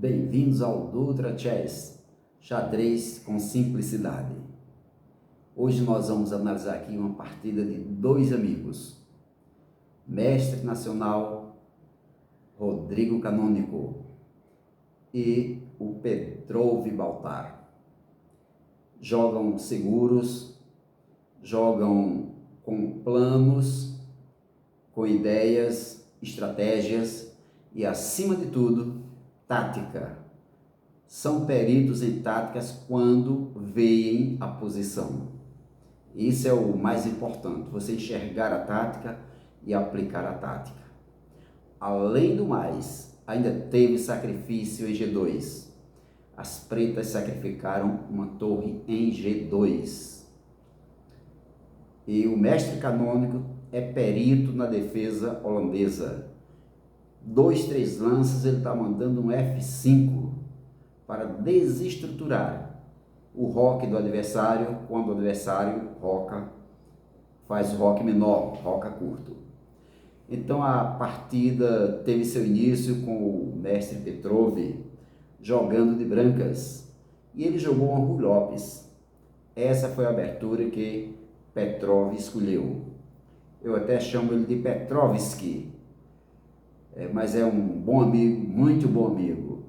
Bem-vindos ao Dutra Chess, xadrez com simplicidade. Hoje nós vamos analisar aqui uma partida de dois amigos, mestre nacional Rodrigo Canônico e o Petrov Baltar. Jogam seguros, jogam com planos, com ideias, estratégias e, acima de tudo, tática. São peritos em táticas quando veem a posição. Isso é o mais importante, você enxergar a tática e aplicar a tática. Além do mais, ainda teve sacrifício em G2. As pretas sacrificaram uma torre em G2. E o mestre canônico é perito na defesa holandesa. 2, 3 lances, ele está mandando um F5 para desestruturar o roque do adversário, quando o adversário roca, faz roque menor, roca curto. Então a partida teve seu início com o mestre Petrov jogando de brancas, e ele jogou uma Ruy Lopes. Essa foi a abertura que Petrov escolheu. Eu até chamo ele de Petrovski, mas é um bom amigo, muito bom amigo.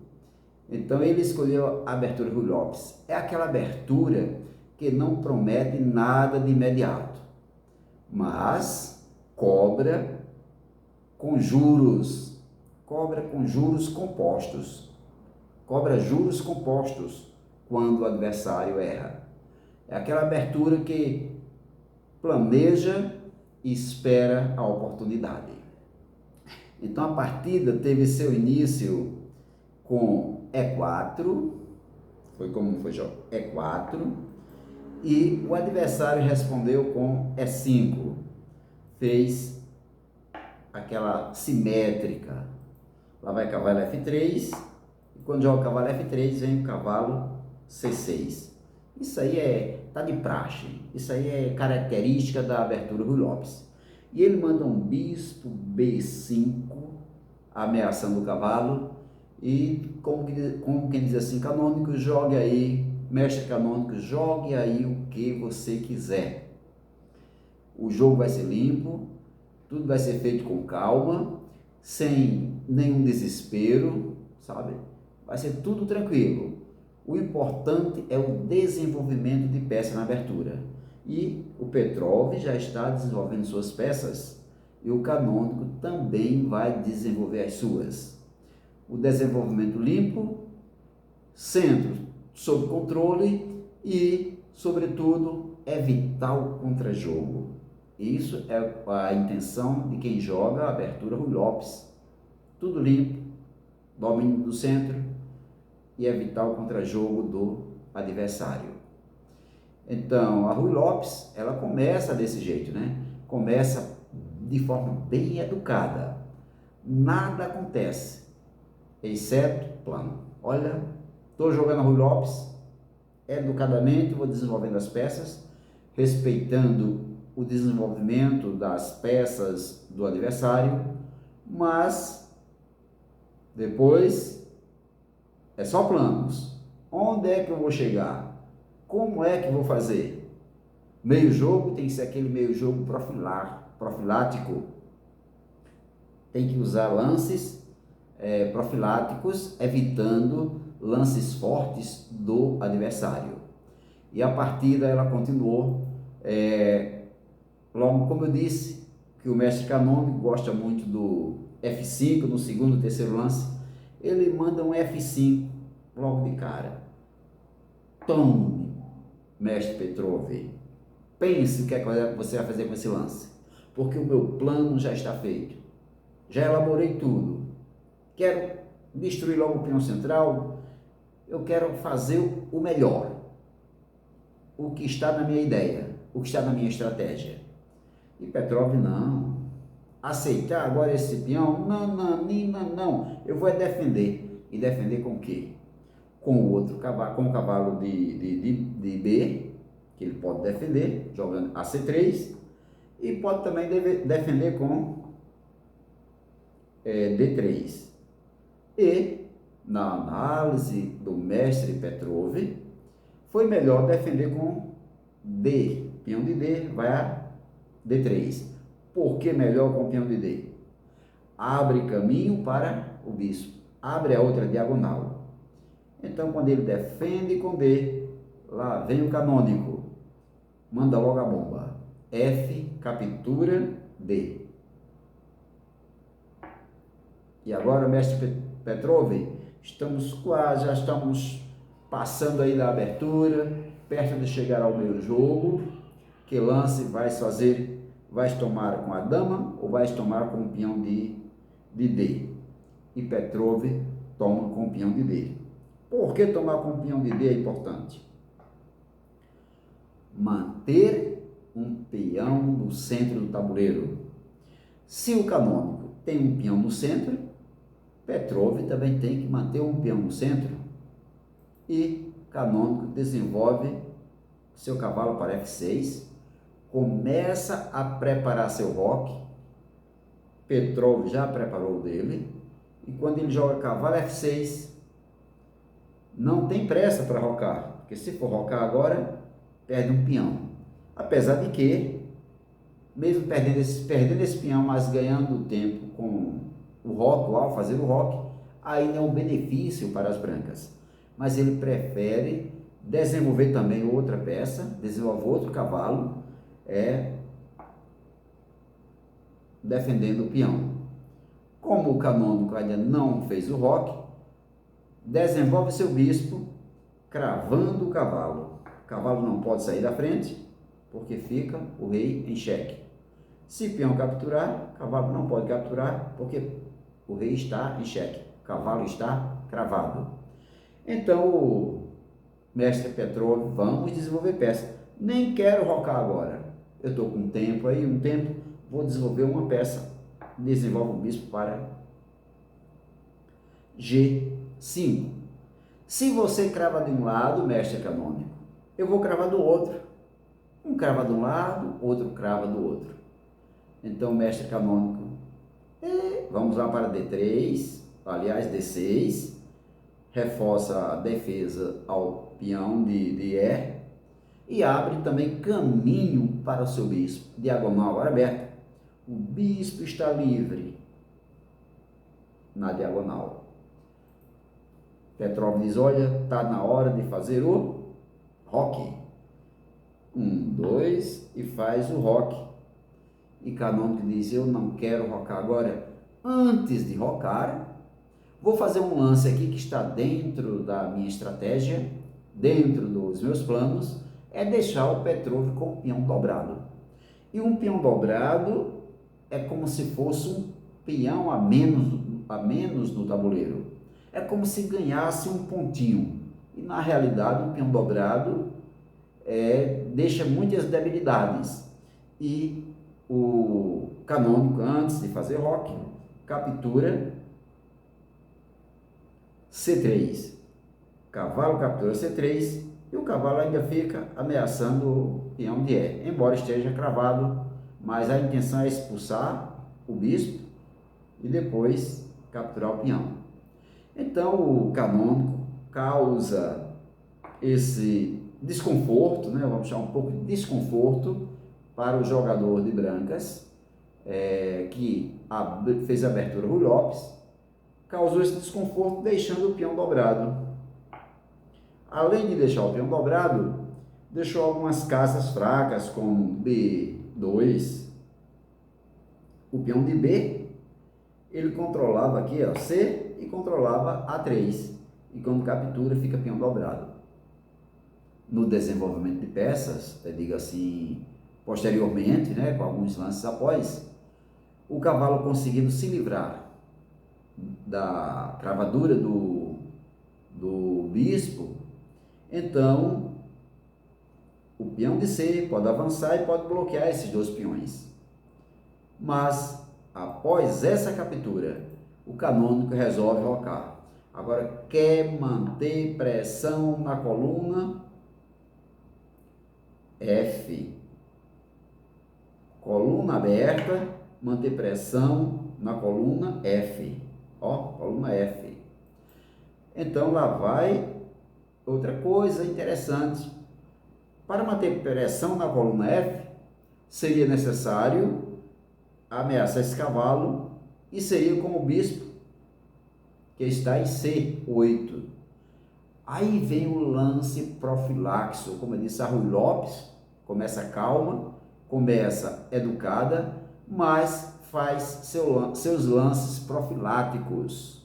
Então ele escolheu a abertura Ruy Lopes. É aquela abertura que não promete nada de imediato, mas cobra com juros compostos. Cobra juros compostos quando o adversário erra. É aquela abertura que planeja e espera a oportunidade. Então a partida teve seu início com E4, foi como foi jogado, E4, e o adversário respondeu com E5, fez aquela simétrica. Lá vai cavalo F3, e quando joga o cavalo F3 vem o cavalo C6. Isso aí tá de praxe, isso aí é característica da abertura Ruy Lopes. E ele manda um bispo B5, ameaçando o cavalo, e como quem diz assim, canônico, jogue aí, mestre canônico, jogue aí o que você quiser. O jogo vai ser limpo, tudo vai ser feito com calma, sem nenhum desespero, sabe? Vai ser tudo tranquilo. O importante é o desenvolvimento de peça na abertura. E o Petrov já está desenvolvendo suas peças, e o canônico também vai desenvolver as suas. O desenvolvimento limpo, centro sob controle e, sobretudo, evitar o contra-jogo. Isso é a intenção de quem joga a abertura Ruy Lopes. Tudo limpo, domínio do centro e evitar o contra-jogo do adversário. Então, a Ruy Lopes, ela começa desse jeito, né? Começa de forma bem educada. Nada acontece, exceto plano. Olha, estou jogando a Ruy Lopes, educadamente vou desenvolvendo as peças, respeitando o desenvolvimento das peças do adversário, mas depois é só planos. Onde é que eu vou chegar? Como é que vou fazer? Meio jogo tem que ser aquele meio jogo profilático. Tem que usar lances profiláticos, evitando lances fortes do adversário. E a partida ela continuou, logo como eu disse, que o mestre canônico gosta muito do F5 no segundo, terceiro lance. Ele manda um F5 logo de cara. Tome, mestre Petrov, pense o que é que você vai fazer com esse lance, porque o meu plano já está feito, já elaborei tudo, quero destruir logo o peão central, eu quero fazer o melhor, o que está na minha ideia, o que está na minha estratégia. E Petrov não, aceitar agora esse peão, não, eu vou defender. E defender com o quê? Com o outro cavalo, com o cavalo de B, que ele pode defender, jogando a C3, e pode também defender com D3. E na análise do mestre Petrov, foi melhor defender com D. Peão de D vai a D3. Por que melhor com peão de D? Abre caminho para o bispo, abre a outra diagonal. Então, quando ele defende com D, lá vem o canônico, manda logo a bomba. F, captura D. E agora, mestre Petrov, já estamos passando aí da abertura, perto de chegar ao meu jogo. Que lance vais fazer? Vais tomar com a dama ou vais tomar com o peão de D? E Petrov toma com o peão de D. Por que tomar com o peão de D é importante? Manter um peão no centro do tabuleiro. Se o canônico tem um peão no centro, Petrov também tem que manter um peão no centro. E canônico desenvolve seu cavalo para F6, começa a preparar seu roque. Petrov já preparou o dele, e quando ele joga cavalo F6, não tem pressa para rocar, porque se for rocar agora, perde um peão. Apesar de que, mesmo perdendo esse peão, mas ganhando tempo com o roque, ao fazer o roque, ainda é um benefício para as brancas. Mas ele prefere desenvolver também outra peça, desenvolver outro cavalo, defendendo o peão. Como o canônico ainda não fez o roque, desenvolve seu bispo cravando o cavalo. O cavalo não pode sair da frente, porque fica o rei em xeque. Se o peão capturar, o cavalo não pode capturar, porque o rei está em xeque. O cavalo está cravado. Então, o mestre Petrov, vamos desenvolver peça. Nem quero rocar agora. Eu estou com tempo aí, vou desenvolver uma peça. Desenvolve o bispo para G5. Se você crava de um lado, mestre canônico, eu vou cravar do outro. Um crava de um lado, outro crava do outro. Então, mestre canônico, vamos lá para D3, aliás, D6, reforça a defesa ao peão de E e abre também caminho para o seu bispo. Diagonal agora aberta. O bispo está livre na diagonal. Petrov diz, olha, está na hora de fazer o roque. 1, 2 e faz o roque. E canônico diz, eu não quero rocar agora. Antes de rocar, vou fazer um lance aqui que está dentro da minha estratégia, dentro dos meus planos, é deixar o Petrov com o peão dobrado. E um peão dobrado é como se fosse um peão a menos no tabuleiro. É como se ganhasse um pontinho. E na realidade, um peão dobrado deixa muitas debilidades. E o canônico, antes de fazer roque, captura C3. Cavalo captura C3 e o cavalo ainda fica ameaçando o peão de E. Embora esteja cravado, mas a intenção é expulsar o bispo e depois capturar o peão. Então o canônico causa esse desconforto, vamos chamar um pouco de desconforto para o jogador de brancas, que fez a abertura Rui Lopes, causou esse desconforto deixando o peão dobrado. Além de deixar o peão dobrado, deixou algumas casas fracas, como B2. O peão de B, ele controlava aqui, C, e controlava A3. E quando captura, fica peão dobrado. No desenvolvimento de peças, diga assim, posteriormente, com alguns lances após, o cavalo conseguindo se livrar da cravadura do bispo, então o peão de C pode avançar e pode bloquear esses dois peões. Mas após essa captura, o canônico resolve rocar. Agora quer manter pressão na coluna F. Coluna aberta, manter pressão na coluna F. Coluna F. Então lá vai outra coisa interessante. Para manter pressão na coluna F, seria necessário ameaçar esse cavalo e seria como o bispo que está em C8. Aí vem o lance profilaxo, como eu disse a Rui Lopes, começa calma, começa educada, mas faz seus lances profiláticos.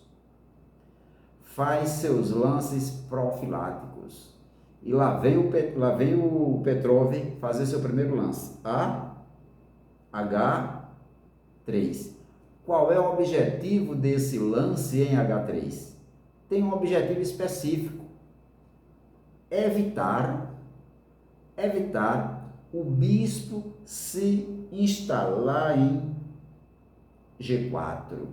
Faz seus lances profiláticos. E lá vem o Petrov fazer seu primeiro lance. H3. Qual é o objetivo desse lance em H3? Tem um objetivo específico. Evitar o bispo se instalar em G4.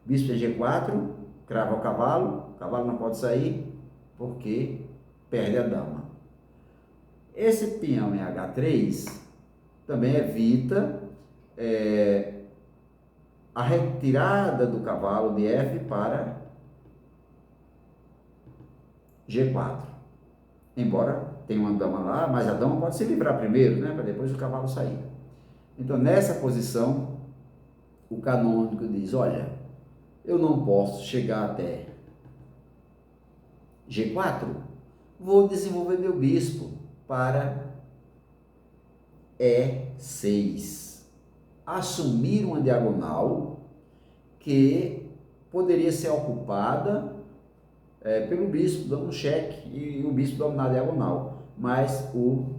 Bispo em G4, crava o cavalo não pode sair porque perde a dama. Esse peão em H3 também evita a retirada do cavalo de F para G4. Embora tenha uma dama lá, mas a dama pode se livrar primeiro, né, para depois o cavalo sair. Então, nessa posição, o canônico diz, olha, eu não posso chegar até G4, vou desenvolver meu bispo para E6. Assumir uma diagonal que poderia ser ocupada pelo bispo, dando um cheque e o bispo dominar a diagonal. Mas o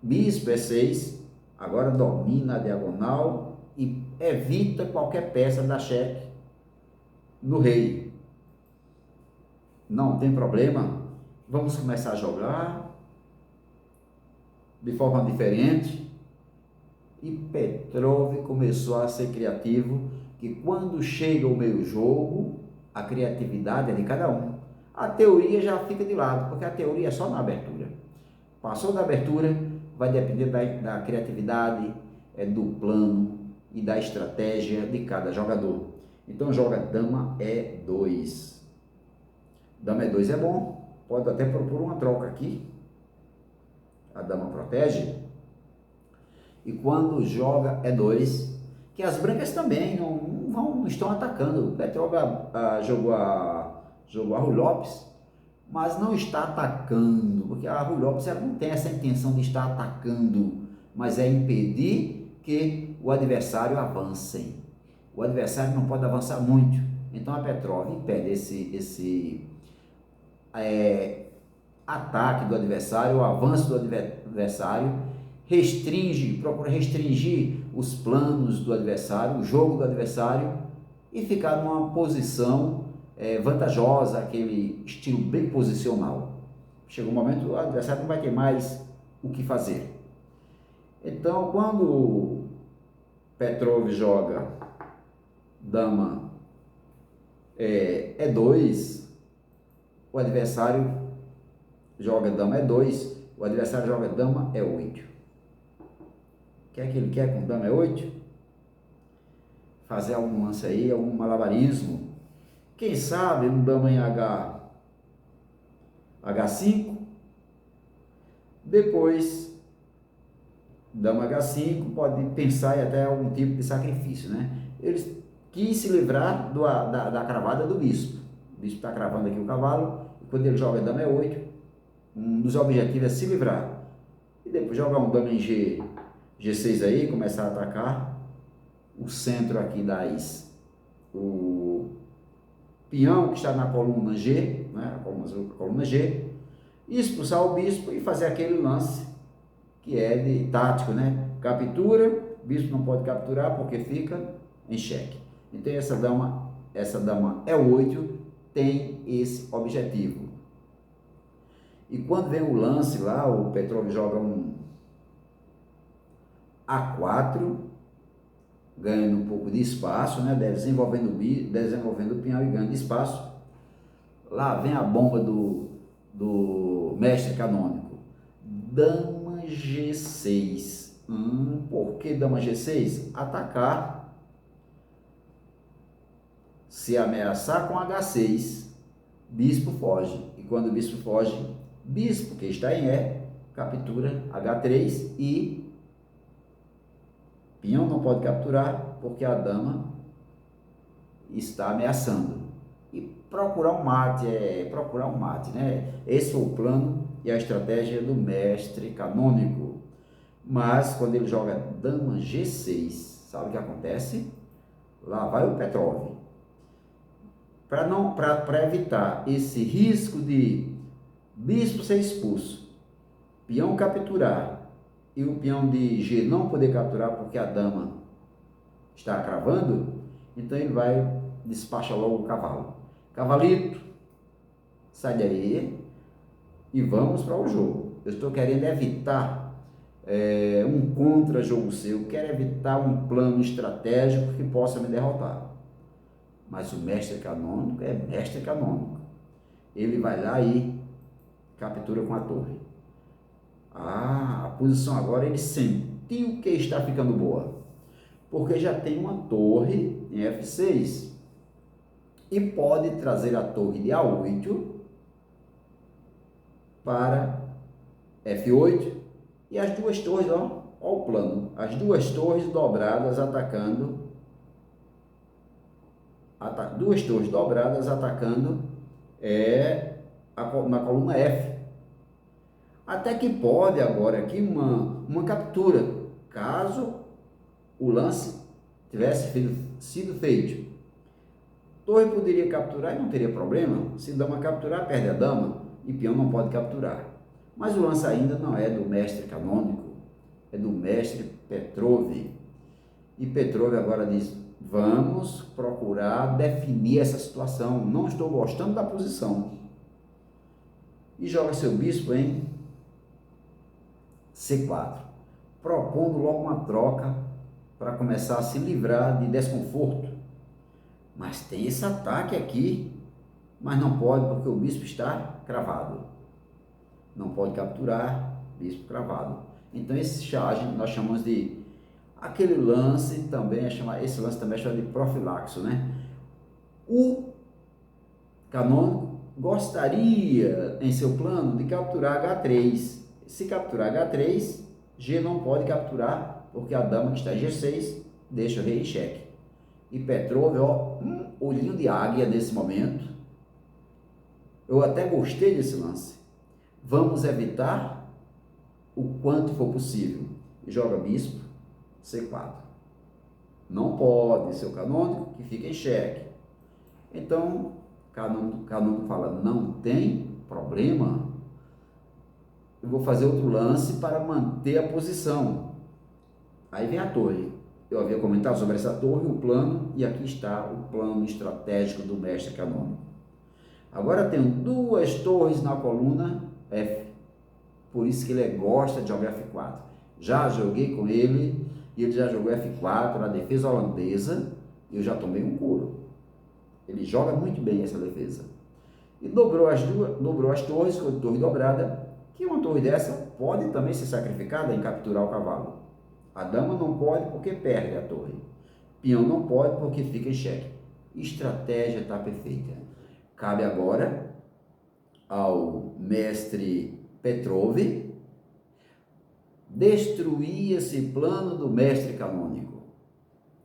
bispo E6 agora domina a diagonal e evita qualquer peça da cheque no rei. Não tem problema, vamos começar a jogar de forma diferente. E Petrov começou a ser criativo, que quando chega o meio jogo, a criatividade é de cada um. A teoria já fica de lado, porque a teoria é só na abertura. Passou da abertura, vai depender da criatividade, do plano e da estratégia de cada jogador. Então joga dama E2. Dama E2 é bom, pode até propor uma troca aqui. A dama protege. E quando joga E2, que as brancas também não estão atacando. O Petrov jogou a Rui Lopes, mas não está atacando, porque a Rui Lopes ela não tem essa intenção de estar atacando, mas é impedir que o adversário avance. O adversário não pode avançar muito. Então a Petrov impede esse ataque do adversário, o avanço do adversário, procura restringir os planos do adversário, o jogo do adversário e ficar numa posição vantajosa, aquele estilo bem posicional. Chega um momento o adversário não vai ter mais o que fazer. Então, quando Petrov joga dama E2, o adversário joga dama E2, o adversário joga dama E8. O que é que ele quer com dama E8? Fazer algum lance aí, algum malabarismo. Quem sabe um dama em H5, depois dama H5, pode pensar em até algum tipo de sacrifício, né? Ele quis se livrar da cravada do bispo. O bispo está cravando aqui o cavalo, e quando ele joga dama E8, um dos objetivos é se livrar. E depois jogar um dama em G6 aí, começar a atacar o centro aqui o peão que está na coluna G, né, a coluna G, e expulsar o bispo e fazer aquele lance que é de tático, né? Captura, o bispo não pode capturar porque fica em xeque. Então essa dama E8 tem esse objetivo. E quando vem o lance lá, o Petrov joga um A4, ganhando um pouco de espaço, né? desenvolvendo o peão e ganhando espaço. Lá vem a bomba do mestre canônico. Dama G6. Por que dama G6? Atacar Se ameaçar com H6, bispo foge. E quando o bispo foge, bispo que está em E, captura H3 e peão não pode capturar porque a dama está ameaçando. E procurar um mate, né? Esse foi o plano e a estratégia do mestre canônico. Mas quando ele joga dama G6, sabe o que acontece? Lá vai o Petrov. Para evitar esse risco de bispo ser expulso, peão capturar e o peão de G não poder capturar porque a dama está cravando, então ele vai despachar logo o cavalo. Cavalito, sai daí e vamos para o jogo. Eu estou querendo evitar um contra-jogo seu, quero evitar um plano estratégico que possa me derrotar. Mas o mestre canônico é mestre canônico. Ele vai lá e captura com a torre. A posição agora ele sentiu que está ficando boa, porque já tem uma torre em F6 e pode trazer a torre de A8 para F8 e as duas torres, ó o plano, as duas torres dobradas atacando na coluna F. Até que pode agora aqui uma captura, caso o lance tivesse sido feito. Torre poderia capturar e não teria problema. Se dama capturar, perde a dama e peão não pode capturar. Mas o lance ainda não é do mestre canônico, é do mestre Petrov. E Petrov agora diz: vamos procurar definir essa situação. Não estou gostando da posição. E joga seu bispo em C4, propondo logo uma troca para começar a se livrar de desconforto. Mas tem esse ataque aqui, mas não pode porque o bispo está cravado. Não pode capturar, bispo cravado. Então esse charge nós chamamos de aquele lance também esse lance também é chamado de profilaxo, né? O canônico gostaria em seu plano de capturar H3. Se capturar H3, G não pode capturar porque a dama que está em G6 deixa o rei em xeque. E Petrov, olhinho de águia nesse momento. Eu até gostei desse lance. Vamos evitar o quanto for possível. E joga bispo C4. Não pode ser o canônico que fica em xeque. Então, canônico fala, não tem problema. Eu vou fazer outro lance para manter a posição. Aí vem a torre. Eu havia comentado sobre essa torre, o plano, e aqui está o plano estratégico do mestre canônico. Agora tenho duas torres na coluna F, por isso que ele gosta de jogar F4. Já joguei com ele, e ele já jogou F4 na defesa holandesa, e eu já tomei um couro. Ele joga muito bem essa defesa. E dobrou as torres com torre dobrada, que uma torre dessa pode também ser sacrificada em capturar o cavalo. A dama não pode porque perde a torre. Peão não pode porque fica em xeque. Estratégia está perfeita. Cabe agora ao mestre Petrov destruir esse plano do mestre canônico.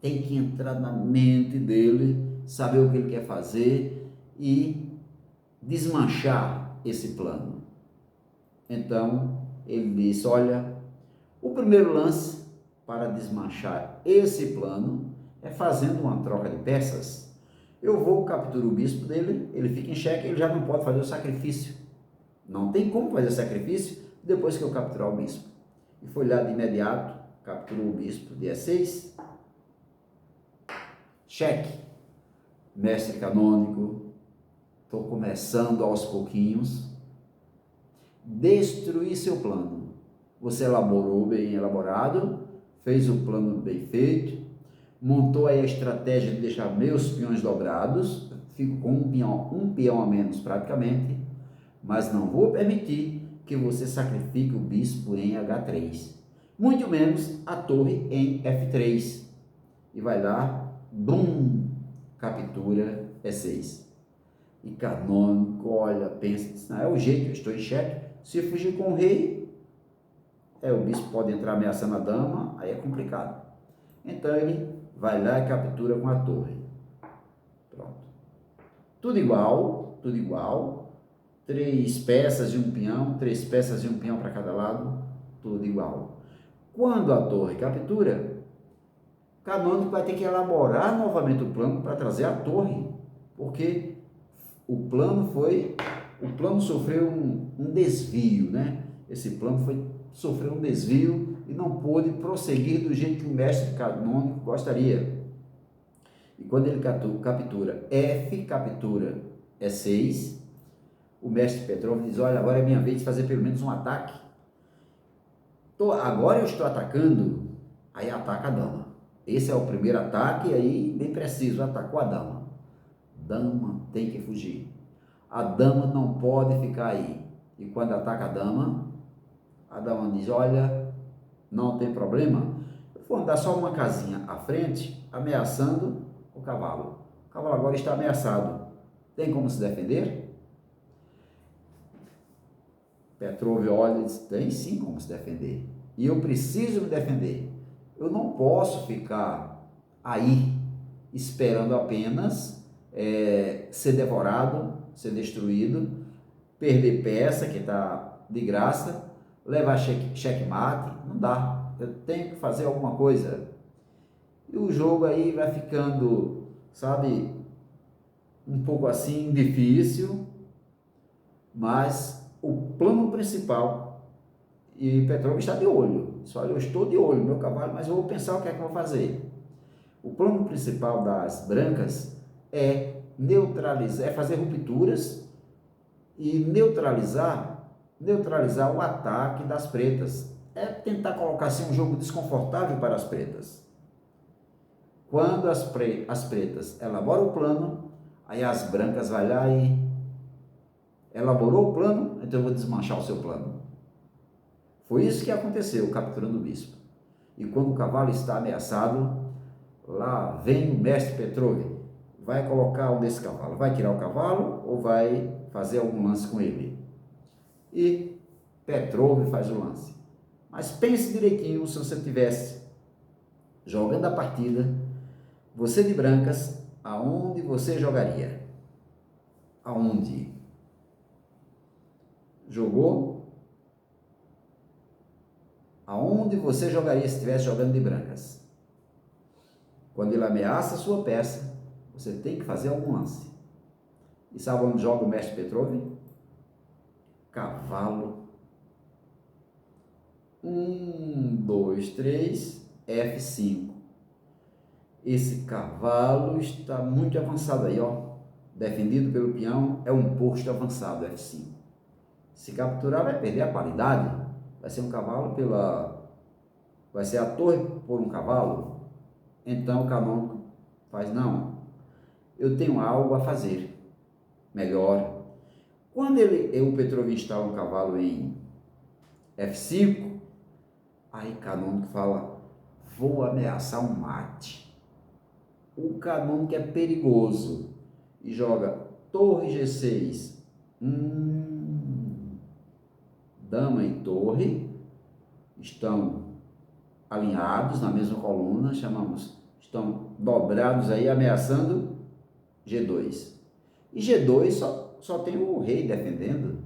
Tem que entrar na mente dele, saber o que ele quer fazer e desmanchar esse plano. Então, ele disse, olha, o primeiro lance para desmanchar esse plano é fazendo uma troca de peças. Eu vou capturar o bispo dele, ele fica em xeque, ele já não pode fazer o sacrifício. Não tem como fazer sacrifício depois que eu capturar o bispo. E foi lá de imediato, capturou o bispo de E6, xeque. Mestre canônico, estou começando aos pouquinhos, destruir seu plano. Você elaborou bem elaborado, fez o plano bem feito, montou aí a estratégia de deixar meus peões dobrados, fico com um peão a menos praticamente, mas não vou permitir que você sacrifique o bispo em H3, muito menos a torre em F3. E vai lá, bum, captura E6. E Canônico olha, pensa, diz, não, é o jeito, eu estou em xeque. Se fugir com o rei, o bispo pode entrar ameaçando a dama, aí é complicado. Então ele vai lá e captura com a torre. Pronto. Tudo igual, tudo igual. 3 peças e um peão, 3 peças e um peão para cada lado, tudo igual. Quando a torre captura, Canônico vai ter que elaborar novamente o plano para trazer a torre, porque o plano sofreu um desvio, né? Esse plano sofreu um desvio e não pôde prosseguir do jeito que o mestre Canônico gostaria. E quando ele captura F, captura E6, o mestre Petrov diz, olha, agora é minha vez de fazer pelo menos um ataque. Agora eu estou atacando, aí ataca a dama. Esse é o primeiro ataque, aí bem preciso, atacou a dama. Dama tem que fugir. A dama não pode ficar aí. E quando ataca a dama diz, olha, não tem problema, eu vou andar só uma casinha à frente, ameaçando o cavalo. O cavalo agora está ameaçado. Tem como se defender? Petrov olha e diz, tem sim como se defender. E eu preciso me defender. Eu não posso ficar aí esperando apenas ser devorado, ser destruído, perder peça que está de graça, levar checkmate, não dá. Eu tenho que fazer alguma coisa. E o jogo aí vai ficando, sabe, um pouco assim difícil, mas o plano principal, e Petrov está de olho, só eu estou de olho, meu cavalo, mas eu vou pensar o que é que eu vou fazer. O plano principal das brancas é neutralizar, é fazer rupturas e neutralizar o ataque das pretas. É tentar colocar assim um jogo desconfortável para as pretas. Quando as pretas elaboram o plano, aí as brancas vai lá e elaborou o plano, então eu vou desmanchar o seu plano. Foi isso que aconteceu, capturando o bispo. E quando o cavalo está ameaçado, lá vem o mestre Petrov, vai colocar um desse cavalo, vai tirar o cavalo ou vai fazer algum lance com ele? E Petrov faz o lance. Mas pense direitinho, se você tivesse jogando a partida, você de brancas, aonde você jogaria? Aonde? Jogou? Aonde você jogaria se estivesse jogando de brancas? Quando ele ameaça a sua peça, você tem que fazer algum lance. E sabe onde joga o mestre Petrov? Cavalo. 1, 2, 3, F5. Esse cavalo está muito avançado aí, ó. Defendido pelo peão, é um posto avançado, F5. Se capturar, vai perder a qualidade. Vai ser um cavalo vai ser a torre por um cavalo. Então o Canônico faz, não, eu tenho algo a fazer melhor. Quando o Petrov instala um cavalo em F5, aí Canônico fala, vou ameaçar um mate. O Canônico é perigoso e joga torre G6, dama e torre estão alinhados na mesma coluna, estão dobrados aí, ameaçando G2. E G2 só tem o rei defendendo.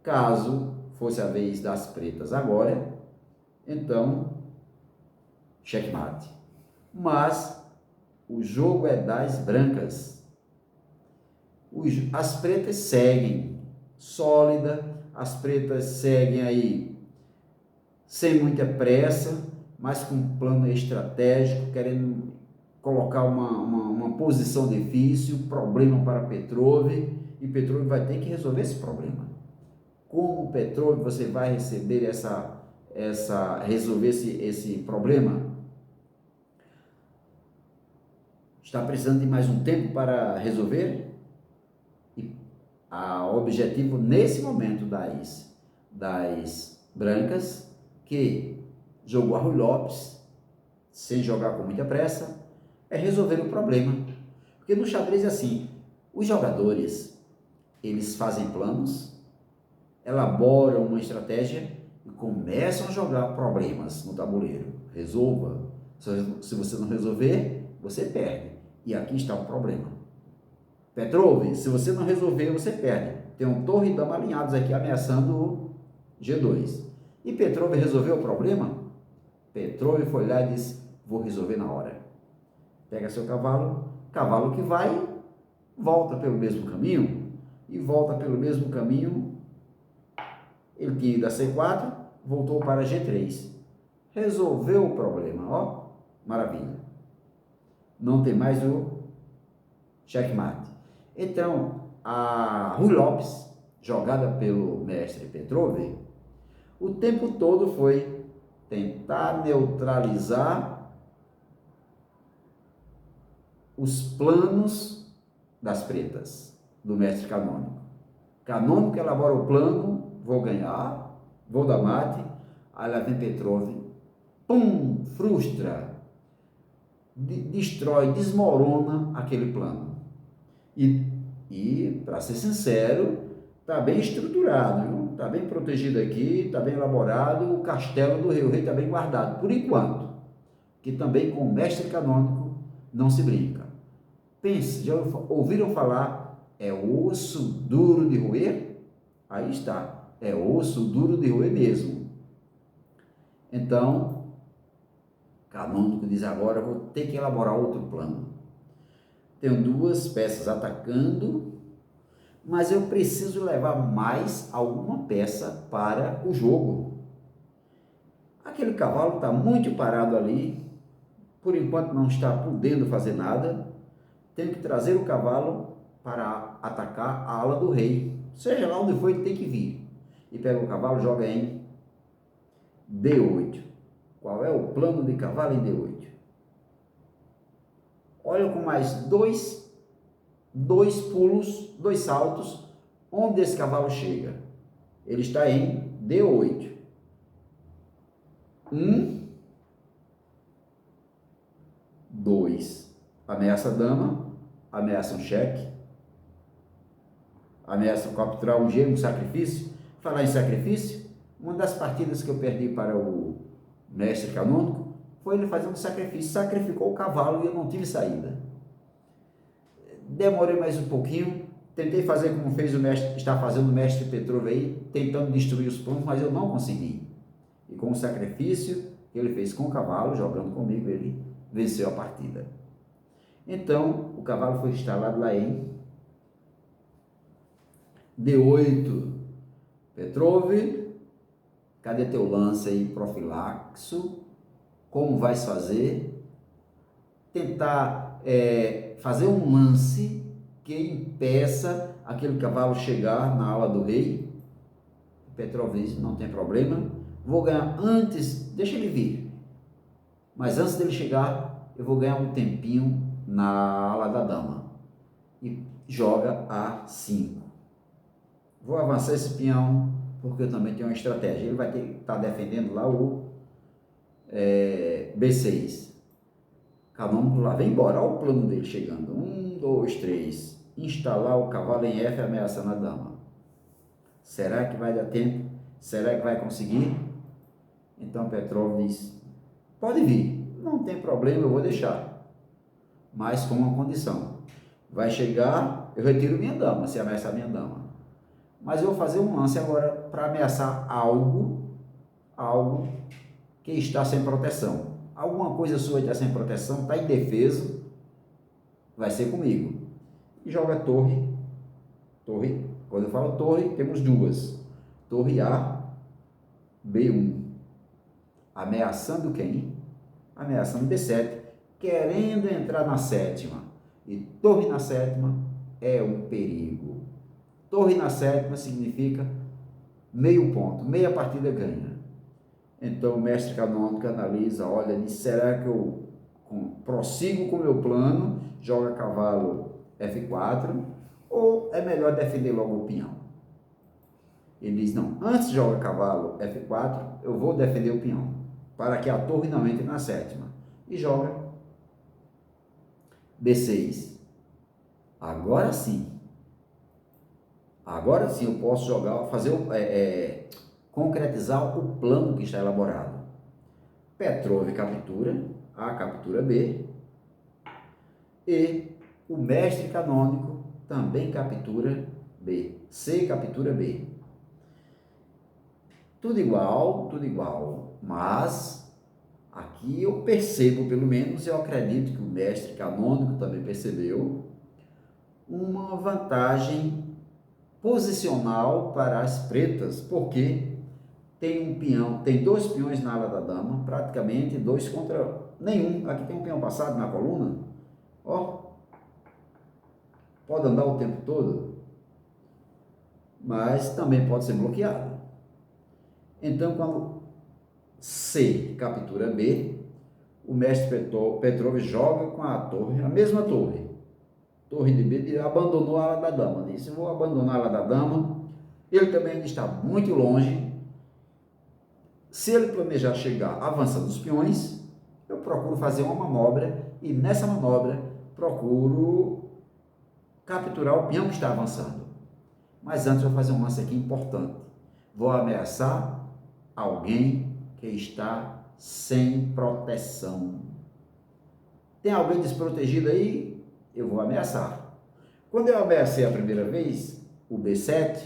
Caso fosse a vez das pretas agora, então, checkmate. Mas o jogo é das brancas. As pretas seguem sólida, as pretas seguem aí sem muita pressa, mas com um plano estratégico, querendo colocar uma posição difícil, problema para Petrov, e Petrov vai ter que resolver esse problema. Como Petrov você vai receber resolver esse problema? Está precisando de mais um tempo para resolver? E o objetivo nesse momento das brancas, que jogou a Rui Lopes, sem jogar com muita pressa, é resolver o problema. Porque no xadrez é assim, os jogadores, eles fazem planos, elaboram uma estratégia e começam a jogar problemas no tabuleiro. Resolva. Se você não resolver, você perde. E aqui está o problema. Petrov, se você não resolver, você perde. Tem um torre e dama alinhados aqui ameaçando o G2. E Petrov resolveu o problema? Petrov foi lá e disse, vou resolver na hora. Pega seu cavalo, cavalo que vai, volta pelo mesmo caminho, e volta pelo mesmo caminho, ele tinha ido a C4, voltou para G3. Resolveu o problema, ó, maravilha. Não tem mais o checkmate. Então, a Ruy Lopes, jogada pelo mestre Petrov, o tempo todo foi tentar neutralizar os planos das pretas, do mestre Canônico. Canônico elabora o plano, vou ganhar, vou dar mate, aí lá vem Petrov, pum, frustra, destrói, desmorona aquele plano. E para ser sincero, está bem estruturado, está bem protegido aqui, está bem elaborado, o castelo do rei, o rei está bem guardado, por enquanto, que também com o mestre canônico não se brinca. Pense, já ouviram falar, é osso duro de roer? Aí está, é osso duro de roer mesmo. Então, canônico diz agora, vou ter que elaborar outro plano. Tenho duas peças atacando, mas eu preciso levar mais alguma peça para o jogo. Aquele cavalo está muito parado ali, por enquanto não está podendo fazer nada. Tenho que trazer o cavalo para atacar a ala do rei. Seja lá onde for, ele tem que vir. E pega o cavalo, joga em D8. Qual é o plano de cavalo em D8? Olha com mais dois pulos, dois saltos, onde esse cavalo chega. Ele está em D8. 1, 2. Ameaça a dama, ameaça um cheque, ameaça capturar um gêmeo, um sacrifício. Falar em sacrifício, uma das partidas que eu perdi para o mestre canônico foi ele fazendo um sacrifício, sacrificou o cavalo e eu não tive saída. Demorei mais um pouquinho, tentei fazer como fez o mestre, está fazendo o mestre Petrov aí, tentando destruir os pontos, mas eu não consegui. E com o sacrifício que ele fez com o cavalo, jogando comigo, ele venceu a partida. Então, o cavalo foi instalado lá em D8. Petrov, cadê teu lance aí, profilaxo? Como vais fazer? Tentar fazer um lance que impeça aquele cavalo chegar na ala do rei. Petrov diz, não tem problema, vou ganhar antes, deixa ele vir, mas antes dele chegar, eu vou ganhar um tempinho na ala da dama. E joga A5. Vou avançar esse peão, porque eu também tenho uma estratégia. Ele vai ter que estar defendendo lá o B6. Canônico lá, vem embora. Olha o plano dele chegando. 1, 2, 3. Instalar o cavalo em F ameaçando a dama. Será que vai dar tempo? Será que vai conseguir? Então Petrov diz, pode vir, não tem problema, eu vou deixar. Mas com uma condição. Vai chegar, eu retiro minha dama, se ameaçar minha dama. Mas eu vou fazer um lance agora para ameaçar algo que está sem proteção. Alguma coisa sua está sem proteção, está indefeso, vai ser comigo. E joga torre. Quando eu falo torre, temos duas. Torre A, B1. Ameaçando quem? Ameaçando B7, querendo entrar na sétima. E torre na sétima é um perigo. Torre na sétima significa meio ponto, meia partida ganha. Então o mestre canônico analisa, olha, será que eu prossigo com o meu plano, joga cavalo F4, ou é melhor defender logo o peão? Ele diz, não, antes de jogar cavalo F4, eu vou defender o peão, para que a torre não entre na sétima. E joga B6. Agora sim. Agora sim eu posso jogar, concretizar o plano que está elaborado. Petrov captura, A captura B, e o mestre canônico também captura B. C captura B. Tudo igual, mas aqui eu percebo, pelo menos eu acredito que o mestre canônico também percebeu, uma vantagem posicional para as pretas, porque tem dois peões na ala da dama, praticamente dois contra nenhum. Aqui tem um peão passado na coluna, ó, pode andar o tempo todo, mas também pode ser bloqueado. Então, quando C captura B, o mestre Petrov joga com a torre, a mesma torre de B, ele abandonou a ala da dama. Disse: eu vou abandonar a ala da dama. Ele também está muito longe. Se ele planejar chegar avançando os peões, eu procuro fazer uma manobra, e nessa manobra procuro capturar o peão que está avançando. Mas antes eu vou fazer um lance aqui importante. Vou ameaçar alguém que está sem proteção. Tem alguém desprotegido aí? Eu vou ameaçar. Quando eu ameacei a primeira vez, o B7,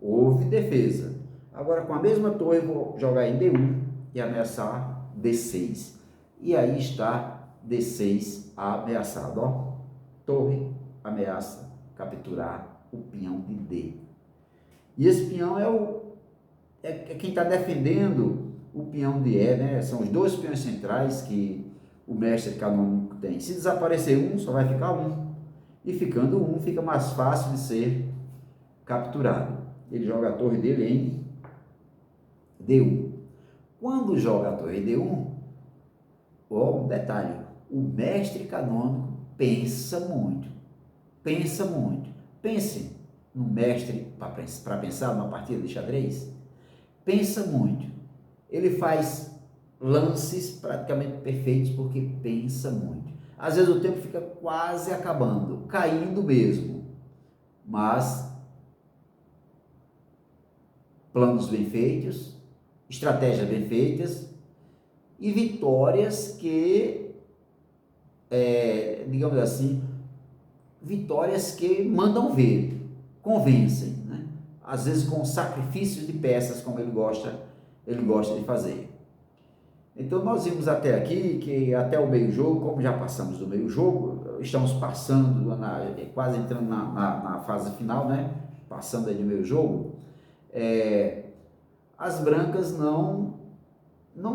houve defesa. Agora, com a mesma torre, eu vou jogar em D1 e ameaçar D6. E aí está D6 ameaçado. Ó. Torre ameaça capturar o peão de D. E esse peão é quem está defendendo o peão de E, né? São os dois peões centrais que o mestre canônico tem. Se desaparecer um, só vai ficar um. E ficando um, fica mais fácil de ser capturado. Ele joga a torre dele em D1. Quando joga a torre D1, ó, um detalhe, o mestre canônico pensa muito. Pense no mestre para pensar numa partida de xadrez. Pensa muito. Ele faz lances praticamente perfeitos porque pensa muito. Às vezes o tempo fica quase acabando, caindo mesmo, mas planos bem feitos, estratégias bem feitas e vitórias que, digamos assim, vitórias que mandam ver, convencem, né? Às vezes com sacrifícios de peças, como ele gosta de fazer. Então nós vimos até aqui que até o meio-jogo, como já passamos do meio-jogo, estamos passando, quase entrando na fase final, né? Passando aí de meio-jogo, as brancas não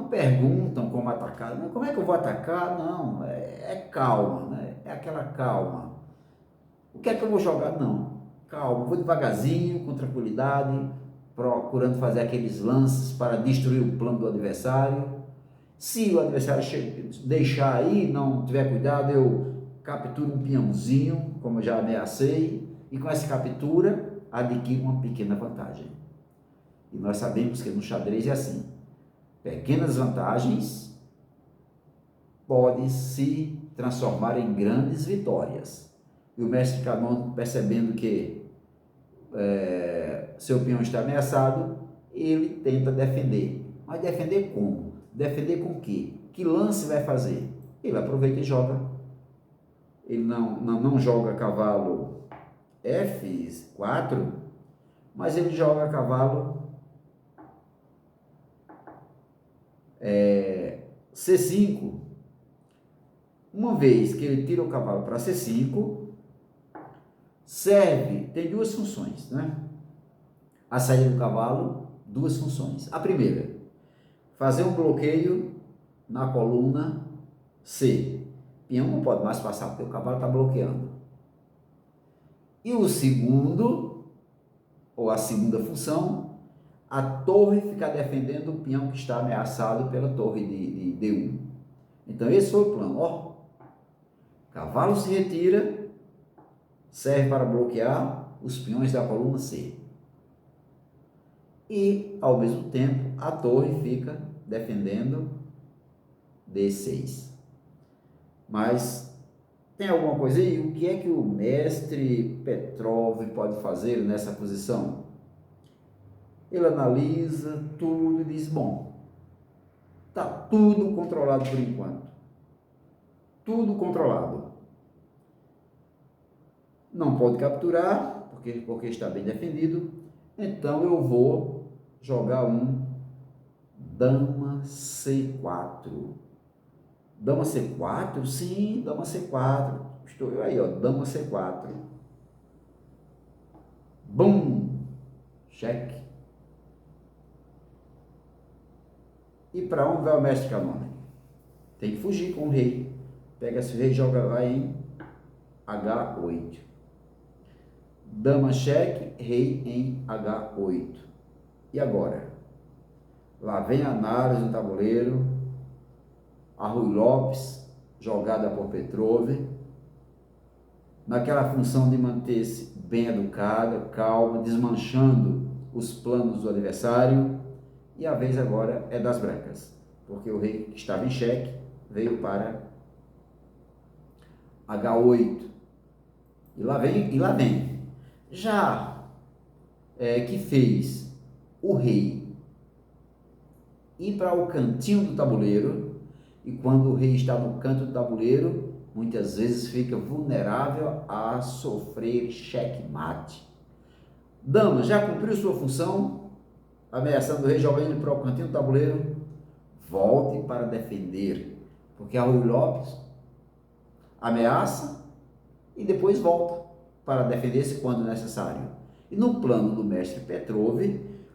perguntam como atacar. Não, como é que eu vou atacar? Não, é calma, né? É aquela calma. O que é que eu vou jogar? Não, calma, vou devagarzinho, com tranquilidade, procurando fazer aqueles lances para destruir o plano do adversário. Se o adversário deixar aí, não tiver cuidado, eu capturo um peãozinho, como eu já ameacei, e com essa captura adquiro uma pequena vantagem. E nós sabemos que no xadrez é assim, pequenas vantagens podem se transformar em grandes vitórias. E o mestre canônico, percebendo que seu peão está ameaçado, ele tenta defender. Mas defender como? Defender com o quê? Que lance vai fazer? Ele aproveita e joga. Ele não joga cavalo F4, mas ele joga cavalo C5. Uma vez que ele tira o cavalo para C5, tem duas funções, né? A saída do cavalo, duas funções. A primeira, fazer um bloqueio na coluna C. Peão não pode mais passar porque o cavalo está bloqueando. E o segundo, ou a segunda função, a torre ficar defendendo o peão que está ameaçado pela torre de D1. Então esse foi o plano. Ó, cavalo se retira, serve para bloquear os peões da coluna C. E, ao mesmo tempo, a torre fica defendendo D6. Mas Tem alguma coisa aí? O que é que o mestre Petrov pode fazer nessa posição? Ele analisa tudo e diz, bom, está tudo controlado por enquanto. Tudo controlado. Não pode capturar, porque está bem defendido. Então eu vou jogar um dama C4. Dama C4? Sim, dama C4. Estou eu aí, ó, dama C4. Bum! Cheque. E para onde vai o mestre canônico? Tem que fugir com o rei. Pega esse rei e joga lá em H8. Dama cheque, rei em H8. E agora? Lá vem a análise no tabuleiro. A Ruy Lopes, jogada por Petrov, naquela função de manter-se bem educada, calma, desmanchando os planos do adversário. E a vez agora é das brancas, porque o rei que estava em xeque veio para H8. E lá vem. Já que fez o rei ir para o cantinho do tabuleiro, e quando o rei está no canto do tabuleiro, muitas vezes fica vulnerável a sofrer checkmate. Dama, já cumpriu sua função? Ameaçando o rei, jogando ele para o cantinho do tabuleiro. Volte para defender, porque a Ruy Lopes ameaça e depois volta para defender-se quando necessário. E no plano do mestre Petrov,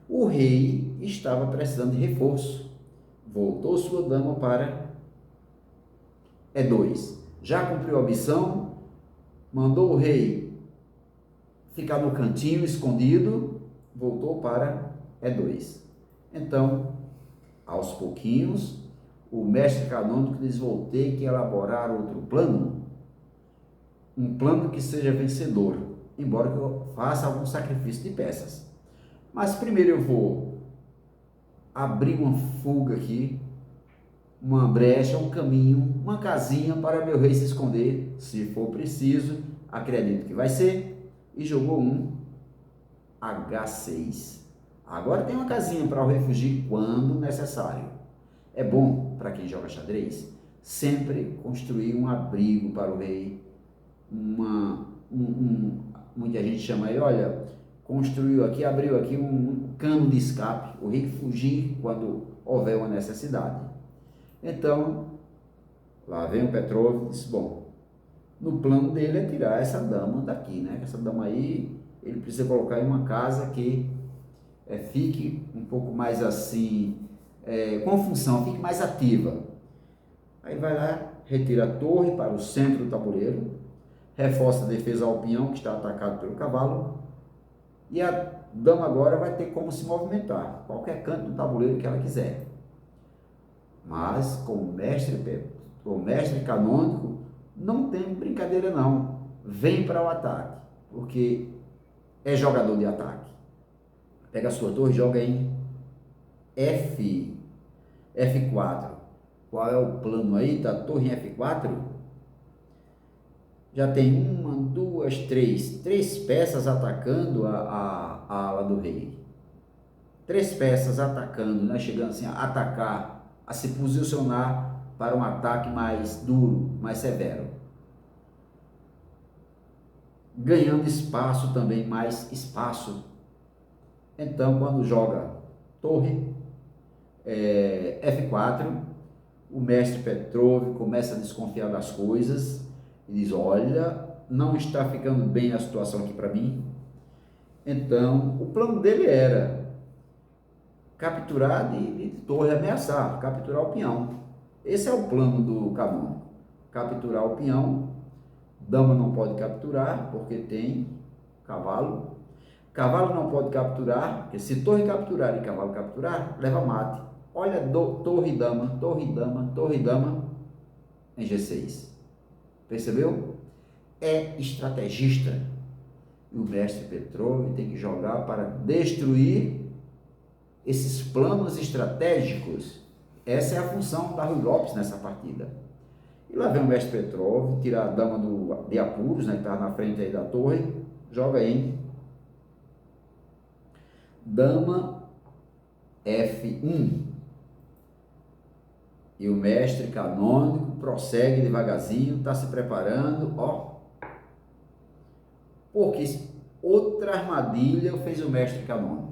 o rei estava precisando de reforço. Voltou sua dama para E2. Já cumpriu a missão, mandou o rei ficar no cantinho escondido, voltou para E2. Então, aos pouquinhos, o mestre canônico diz, vou ter que elaborar outro plano, um plano que seja vencedor, embora que eu faça algum sacrifício de peças. Mas primeiro eu vou abrir uma fuga aqui, uma brecha, um caminho, uma casinha para meu rei se esconder, se for preciso, acredito que vai ser, e jogou um H6. Agora tem uma casinha para o rei fugir quando necessário. É bom para quem joga xadrez sempre construir um abrigo para o rei, muita gente chama aí, olha, construiu aqui, abriu aqui um cano de escape, o rei fugir quando houver uma necessidade. Então, lá vem o Petrov e disse, bom, no plano dele é tirar essa dama daqui, né? Essa dama aí, ele precisa colocar em uma casa que fique um pouco mais assim, com função, fique mais ativa. Aí vai lá, retira a torre para o centro do tabuleiro, reforça a defesa ao peão que está atacado pelo cavalo, e a dama agora vai ter como se movimentar, qualquer canto do tabuleiro que ela quiser. Mas com o mestre canônico, não tem brincadeira não, vem para o ataque, porque é jogador de ataque. Pega a sua torre, joga em F4. Qual é o plano aí da torre em F4? Já tem uma, duas, três peças atacando a ala do rei. Três peças atacando, né? Chegando assim a atacar, a se posicionar para um ataque mais duro, mais severo. Ganhando espaço também, mais espaço. Então, quando joga torre, F4, o mestre Petrov começa a desconfiar das coisas e diz, olha, não está ficando bem a situação aqui para mim. Então, o plano dele era capturar de torre, ameaçar, capturar o peão. Esse é o plano do canônico, capturar o peão. Dama não pode capturar, porque tem cavalo. Cavalo não pode capturar, porque se torre capturar e cavalo capturar, leva mate. Olha, torre, dama, torre, dama, torre, dama, em G6. Percebeu? É estrategista. E o mestre Petrov tem que jogar para destruir esses planos estratégicos. Essa é a função da Ruy Lopes nessa partida. E lá vem o mestre Petrov, tira a dama de apuros, né, que estava na frente aí da torre, joga em dama F1. E o mestre canônico prossegue devagarzinho, está se preparando, ó. Porque outra armadilha fez o mestre canônico.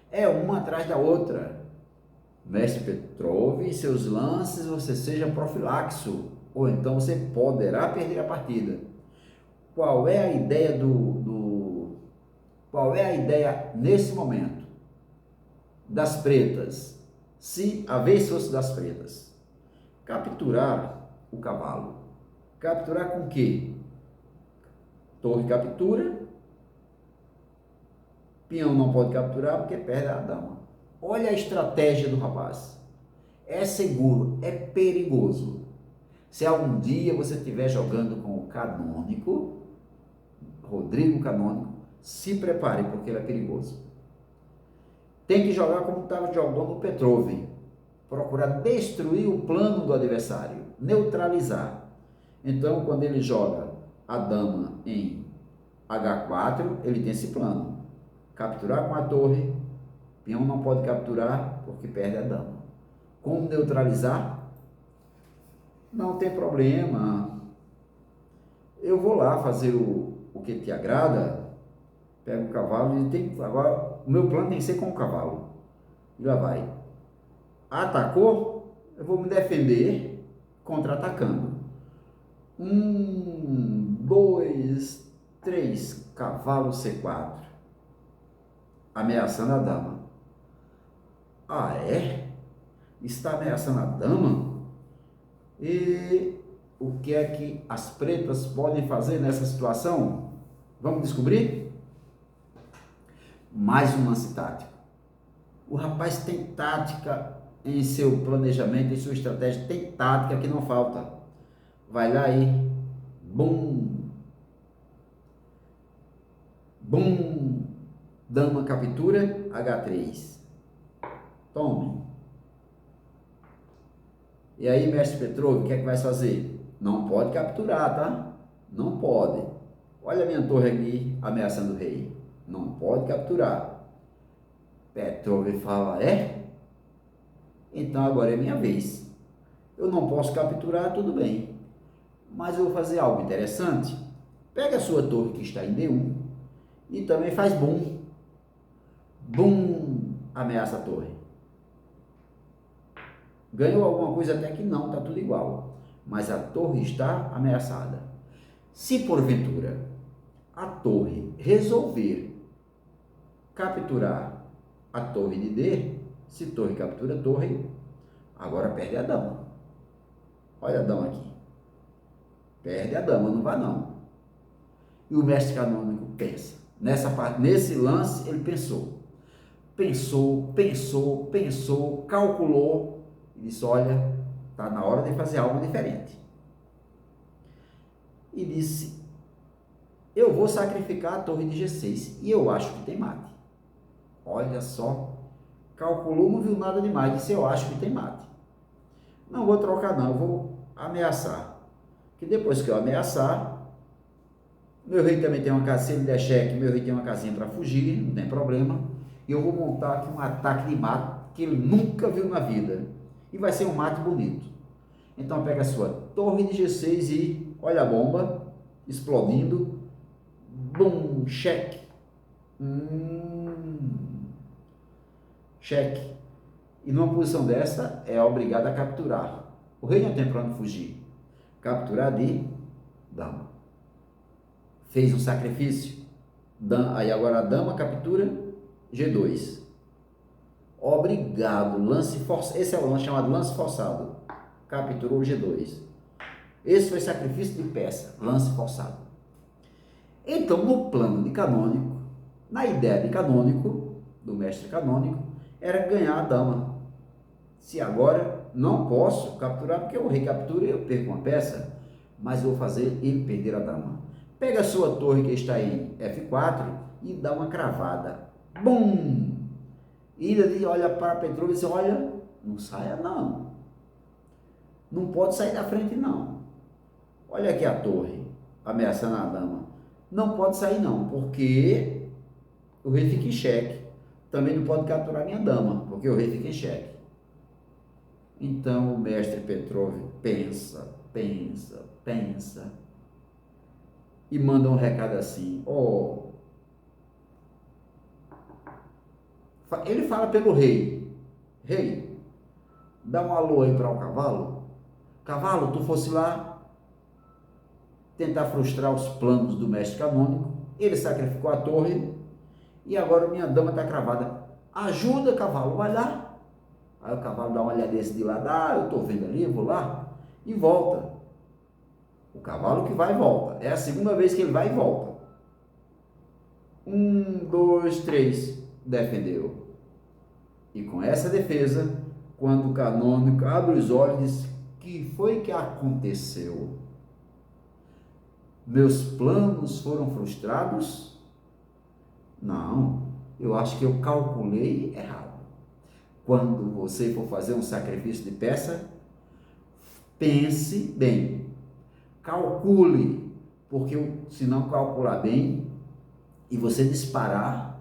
É uma atrás da outra. Mestre Petrov, em seus lances você seja profilaxo, ou então você poderá perder a partida. Qual é a ideia qual é a ideia nesse momento? Das pretas. Se a vez fosse das pretas. Capturar o cavalo. Capturar com o quê? Torre captura. Peão não pode capturar porque perde a dama. Olha a estratégia do rapaz. É seguro, é perigoso. Se algum dia você estiver jogando com o canônico, Rodrigo Canônico, se prepare porque ele é perigoso. Tem que jogar como estava jogando o Petrov. Procurar destruir o plano do adversário, neutralizar. Então, quando ele joga a dama em H4, ele tem esse plano. Capturar com a torre, peão não pode capturar porque perde a dama. Como neutralizar? Não tem problema. Eu vou lá fazer o que te agrada, pego o cavalo e agora o meu plano tem que ser com o cavalo. E lá vai. Atacou, eu vou me defender contra-atacando. 2, 3, cavalo C4. Ameaçando a dama. Ah, é? Está ameaçando a dama? E o que é que as pretas podem fazer nessa situação? Vamos descobrir? Mais um lance tático. O rapaz tem tática em seu planejamento, em sua estratégia, tem tática que não falta. Vai lá e bum, bum, dama captura, H3. Tome. E aí, mestre Petrov, o que é que vai fazer? Não pode capturar, tá? Não pode. Olha a minha torre aqui ameaçando o rei. Não pode capturar. Petrov fala, é? Então agora é minha vez. Eu não posso capturar, tudo bem. Mas eu vou fazer algo interessante. Pega a sua torre que está em D1 e também faz bum. Bum, ameaça a torre. Ganhou alguma coisa até que não, está tudo igual. Mas a torre está ameaçada. Se porventura a torre resolver capturar a torre de D, se torre captura torre, agora perde a dama. Olha a dama aqui. Perde a dama, não vai não. E o mestre canônico pensa. Nesse lance ele pensou. Pensou, calculou e disse, olha, está na hora de fazer algo diferente. E disse, eu vou sacrificar a torre de G6 e eu acho que tem mate. Olha só, calculou, não viu nada demais, disse, eu acho que tem mate. Não vou trocar não, eu vou ameaçar. Que depois que eu ameaçar, meu rei também tem uma casinha, se ele der cheque, meu rei tem uma casinha para fugir, não tem problema. E eu vou montar aqui um ataque de mate que ele nunca viu na vida. E vai ser um mate bonito. Então pega a sua torre de G6 e olha a bomba explodindo. Bum, cheque. Cheque. E numa posição dessa é obrigado a capturar. O rei não tem para onde fugir. Capturar de dama. Fez um sacrifício. Aí agora a dama captura G2. Obrigado. Lance forçado. Esse é o lance chamado lance forçado. Capturou G2. Esse foi sacrifício de peça. Lance forçado. Então, no plano de canônico, na ideia de canônico, do mestre canônico, era ganhar a dama. Se agora não posso capturar, porque o rei captura e eu perco uma peça, mas eu vou fazer ele perder a dama. Pega a sua torre que está em F4 e dá uma cravada. Bum! E ele olha para Petrov e diz, olha, não saia não. Não pode sair da frente não. Olha aqui a torre, ameaçando a dama. Não pode sair não, porque o rei fica em xeque. Também não pode capturar minha dama, porque o rei fica em xeque. Então o mestre Petrov pensa, e manda um recado assim, ele fala pelo rei, rei, dá um alô aí para o cavalo. Cavalo, tu fosse lá tentar frustrar os planos do mestre canônico, ele sacrificou a torre e agora minha dama está cravada. Ajuda, cavalo, vai lá. Aí o cavalo dá uma olhadinha de lado, eu estou vendo ali, eu vou lá, e volta. O cavalo que vai e volta. É a segunda vez que ele vai e volta. 1, 2, 3, defendeu. E com essa defesa, quando o canônico abre os olhos, diz: que foi que aconteceu? Meus planos foram frustrados? Não, eu acho que eu calculei errado. Quando você for fazer um sacrifício de peça, pense bem, calcule, porque se não calcular bem e você disparar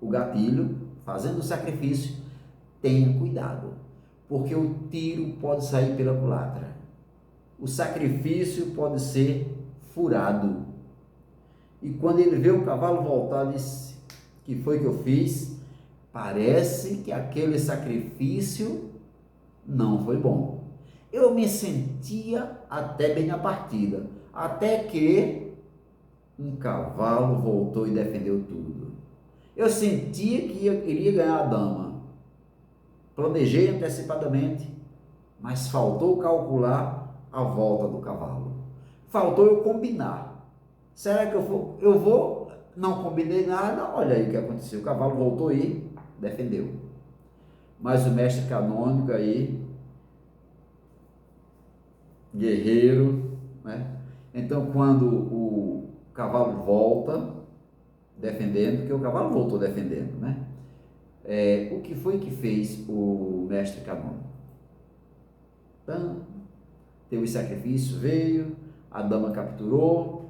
o gatilho, fazendo o sacrifício, tenha cuidado, porque o tiro pode sair pela culatra, o sacrifício pode ser furado. E quando ele vê o cavalo voltar, disse: que foi que eu fiz? Parece que aquele sacrifício não foi bom. Eu me sentia até bem na partida, até que um cavalo voltou e defendeu tudo. Eu sentia que iria ganhar a dama. Planejei antecipadamente, mas faltou calcular a volta do cavalo. Faltou eu combinar. Será que eu vou? Não combinei nada. Olha aí o que aconteceu. O cavalo voltou e defendeu. Mas o mestre canônico aí, guerreiro, né? Então, quando o cavalo volta defendendo, porque o cavalo voltou defendendo, né? O que foi que fez o mestre canônico? Então, teve o sacrifício, veio, a dama capturou,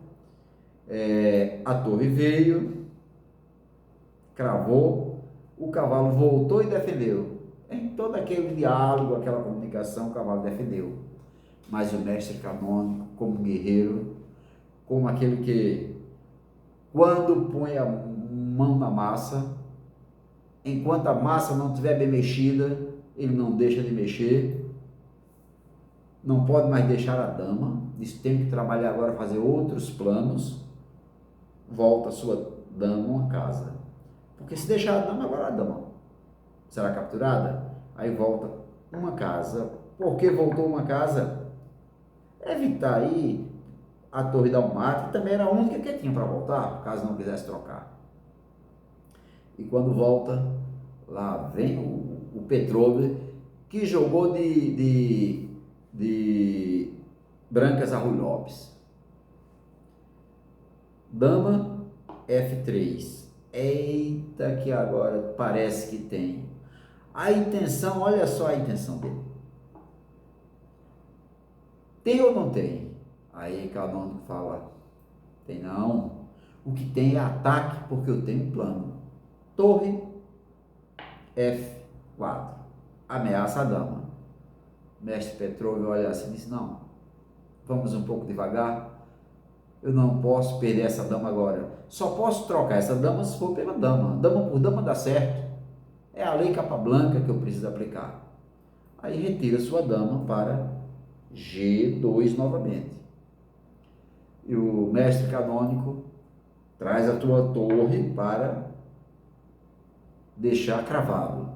a torre veio, cravou, o cavalo voltou e defendeu. Em todo aquele diálogo, aquela comunicação, o cavalo defendeu. Mas o mestre canônico, como guerreiro, como aquele que, quando põe a mão na massa, enquanto a massa não estiver bem mexida, ele não deixa de mexer, não pode mais deixar a dama, diz: tem que trabalhar agora, fazer outros planos, volta a sua dama a casa. Porque se deixar a dama, agora a dama será capturada, aí volta uma casa. Por que voltou uma casa? Evitar aí a torre da Almatra, que também era a única que tinha para voltar, caso não quisesse trocar. E quando volta, lá vem o Petrov, que jogou de Brancas a Rui Lopes. Dama F3. Eita, que agora parece que tem. A intenção, olha só a intenção dele. Tem ou não tem? Aí Canônico fala: tem não. O que tem é ataque, porque eu tenho um plano. Torre F4. Ameaça a dama. Mestre Petrov olha assim e diz: não, vamos um pouco devagar. Eu não posso perder essa dama agora. Só posso trocar essa dama se for pela dama. Dama por dama dá certo. É a lei Capablanca que eu preciso aplicar. Aí retira sua dama para G2 novamente. E o mestre canônico traz a tua torre para deixar cravado.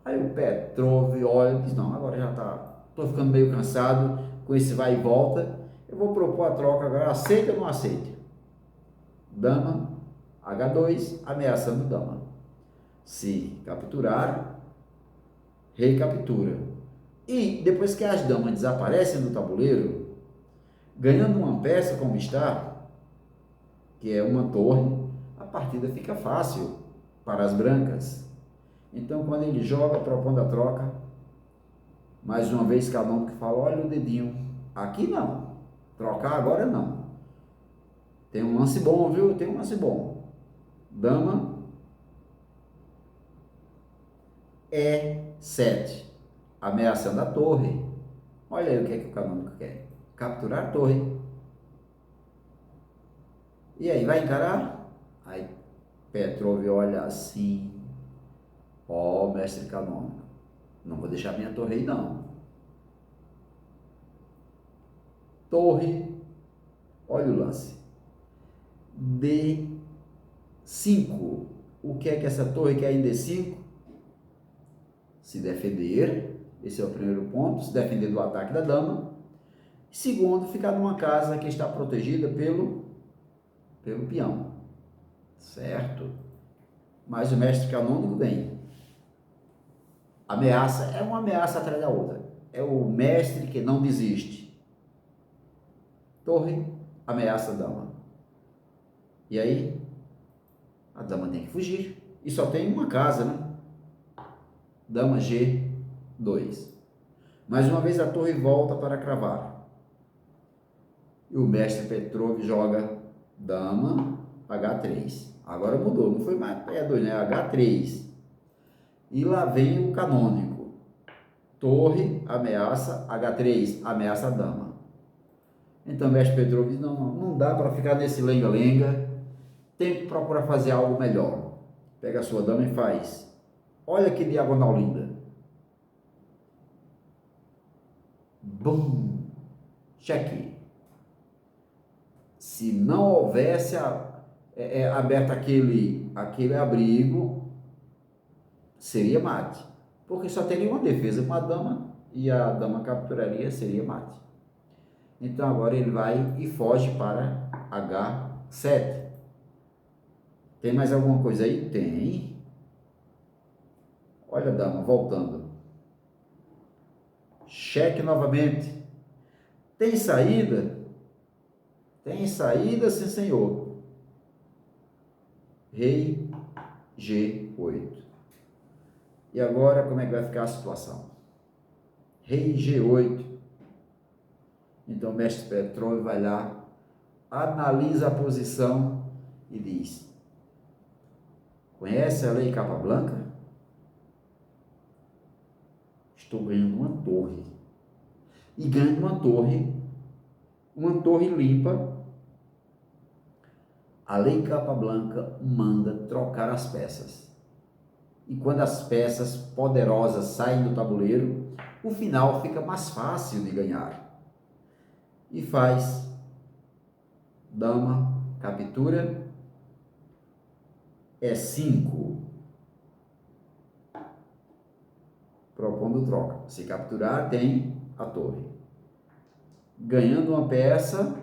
Aí o Petrov olha e diz: não, agora já está, estou ficando meio cansado com esse vai e volta, eu vou propor a troca agora, aceita ou não aceita? Dama, H2, ameaçando dama. Se capturar, rei captura. E depois que as damas desaparecem do tabuleiro, ganhando uma peça como está, que é uma torre, a partida fica fácil para as brancas. Então, quando ele joga, propondo a troca, mais uma vez Canônico fala: olha o dedinho, aqui não, Trocar agora não. Tem um lance bom, viu? Tem um lance bom. Dama E7. Ameaçando a torre. Olha aí o que é que o canônico quer. Capturar a torre. E aí, vai encarar? Aí Petrov olha assim. Ó, mestre canônico. Não vou deixar minha torre aí, não. Torre. Olha o lance. D5. O que é que essa torre quer em D5? Se defender. Esse é o primeiro ponto. Se defender do ataque da dama. Segundo, ficar numa casa que está protegida pelo peão. Certo? Mas o mestre canônico vem. Ameaça é uma ameaça atrás da outra. É o mestre que não desiste. Torre, ameaça a dama. E aí, a dama tem que fugir. E só tem uma casa, né? Dama G2. Mais uma vez a torre volta para cravar. E o mestre Petrov joga dama H3. Agora mudou, não foi mais E2, né? H3. E lá vem o canônico. Torre, ameaça, H3, ameaça a dama. Então o mestre Petrov diz, não dá para ficar nesse lenga-lenga. Tem que procurar fazer algo melhor. Pega a sua dama e faz. Olha que diagonal linda. Bum! Cheque. Se não houvesse aberto aquele abrigo, seria mate. Porque só teria uma defesa com a dama e a dama capturaria, seria mate. Então agora ele vai e foge para H7. Tem mais alguma coisa aí? Tem. Olha a dama voltando. Cheque novamente. Tem saída? Tem saída, sim senhor. Rei G8. E agora como é que vai ficar a situação? Rei G8. Então o mestre Petrov vai lá, analisa a posição e diz: conhece a lei Capablanca? Estou ganhando uma torre. E ganhando uma torre limpa. A lei Capablanca manda trocar as peças. E quando as peças poderosas saem do tabuleiro, o final fica mais fácil de ganhar. E faz dama, captura, E5. Propondo troca. Se capturar, tem a torre. Ganhando uma peça,